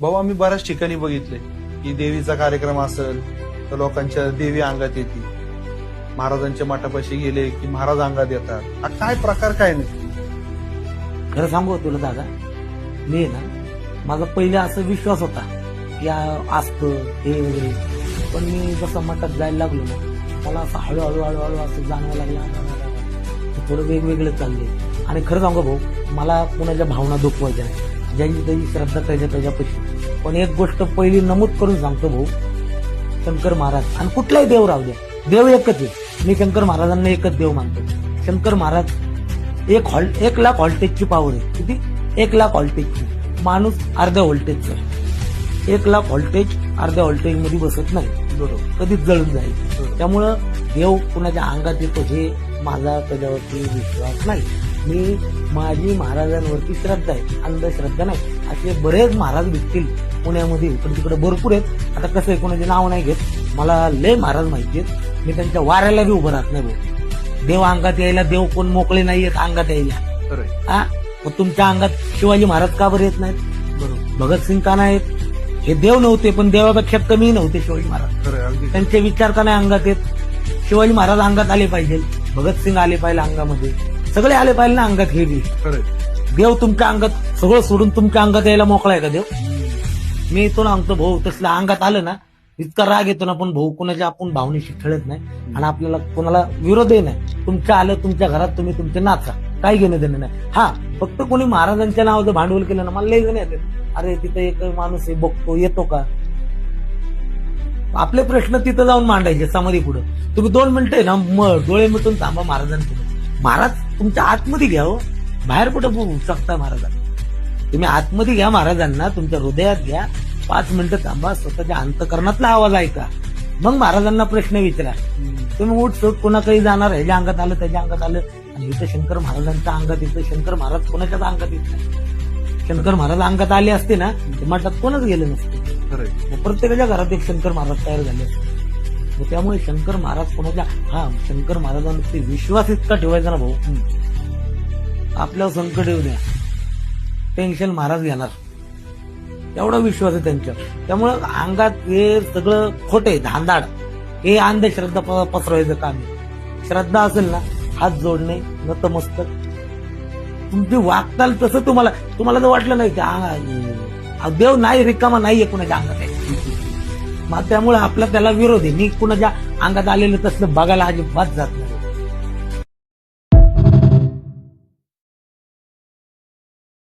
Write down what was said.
भाऊ आम्ही बऱ्याच ठिकाणी बघितले की देवीचा कार्यक्रम असेल तर लोकांच्या देवी अंगात येते, महाराजांच्या मठापाशी गेले की महाराज अंगात येतात. हा काय प्रकार काय नाही? खरं सांगू तुला दादा, मी ना माझा पहिले असा विश्वास होता की असतं हे वगैरे, पण मी जसं मठात जायला लागलो ना मला असं हळूहळू असं जाणवायला लागलं, थोडं वेगवेगळे चालले. आणि खरं सांगू भाऊ, मला कुणाच्या भावना दुखवायच्या नाही, ज्यांची त्याची श्रद्धा त्याच्यापाशी. पण एक गोष्ट पहिली नमूद करून सांगतो भाऊ, शंकर महाराज आणि कुठलाही देव राहू द्या, देव एकच आहे. मी शंकर महाराजांना एकच देव मानतो. शंकर महाराज 1 लाख व्होल्टेजची पॉवर आहे. किती? 1 लाख व्होल्टेजची. माणूस अर्ध्या व्होल्टेजचा. 1 लाख व्होल्टेज अर्ध्या व्होल्टेज मध्ये बसत नाही, बरोबर, कधीच जळून जाईल. त्यामुळं देव कुणाच्या अंगात येतो हे माझा त्याच्यावरती विश्वास नाही. मी माझी महाराजांवरती श्रद्धा आहे, अंधश्रद्धा नाही. असे बरेच महाराज भेटतील पुण्यामध्ये, पण तिकडे भरपूर आहेत. आता कसं आहे, कोणाचे नाव नाही घेत, मला लय महाराज माहिती आहेत. मी त्यांच्या वाऱ्याला बी उभं राहत नाही भाऊ. देव अंगात यायला देव कोण मोकळे नाहीयेत अंगात यायला. हा, मग तुमच्या अंगात शिवाजी महाराज का बरं येत नाहीत? बरोबर. भगतसिंग का नाहीत? हे देव नव्हते, पण देवापेक्षा कमी नव्हते शिवाजी महाराज. त्यांचे विचार का नाही अंगात येत? शिवाजी महाराज अंगात आले पाहिजे, भगतसिंग आले पाहिजे अंगामध्ये, सगळे आले पाहिजे ना अंगात. हे बी देव तुमच्या अंगात सगळं सोडून तुमच्या अंगात यायला मोकळा आहे का देव? मी तो सांगतो भाऊ, तसलं अंगात आलं ना इतका राग येतो ना. पण भाऊ कुणाच्या आपण भावनेशी खेळत नाही आणि आपल्याला कोणाला विरोधही नाही. तुमच्या आलं तुमच्या घरात, तुम्ही तुमचे नाचा, काही घेणं देणं नाही. हा, फक्त कोणी महाराजांच्या नावाचं भांडवल केलं ना, मला लई जण येते, अरे तिथं एक माणूस आहे बघतो, येतो का? आपले प्रश्न तिथं जाऊन मांडायचे समाधी पुढे. तुम्ही 2 मिनिटं ना डोळे मिटून थांबा महाराजांपुढे. महाराज तुमच्या आतमध्ये घ्या, हो, बाहेर कुठे बोलू शकता महाराजांना. तुम्ही आतमध्ये घ्या महाराजांना, तुमच्या हृदयात घ्या, 5 मिनिटं थांबा, स्वतःच्या अंतकरणातला आवाज ऐका, मग महाराजांना प्रश्न विचारा. तुम्ही उठसूट कोणाकडे जाणार, ह्याच्या अंगात आलं त्याच्या अंगात आलं, आणि इथं शंकर महाराजांच्या अंगात येतं. शंकर महाराज कोणाच्याच अंगात येत नाही. शंकर महाराज अंगात आले असते ना मठात कोणच गेले नसते. प्रत्येकाच्या घरात एक शंकर महाराज तयार झाले असते. त्यामुळे शंकर महाराज कोणाच्या, हा, शंकर महाराजांवरती विश्वास इतका ठेवायचा ना भाऊ, आपल्यावर संकट येऊ द्या, टेन्शन महाराज घेणार, एवढा विश्वास आहे त्यांच्यावर. त्यामुळं अंगात हे सगळं खोटे धांदाड, हे अंधश्रद्धा पसरवायचं काम आहे. श्रद्धा असेल ना, हात जोडणे, नतमस्तक, तुम्ही वागताल तसं तुम्हाला जर वाटलं नाही की देव नाही, रिकामा नाहीये कुणाच्या अंगात आहे, मग त्यामुळे आपला त्याला विरोध आहे. मी कुणाच्या अंगात आलेलं तसलं बघायला अजिबात जात नाही.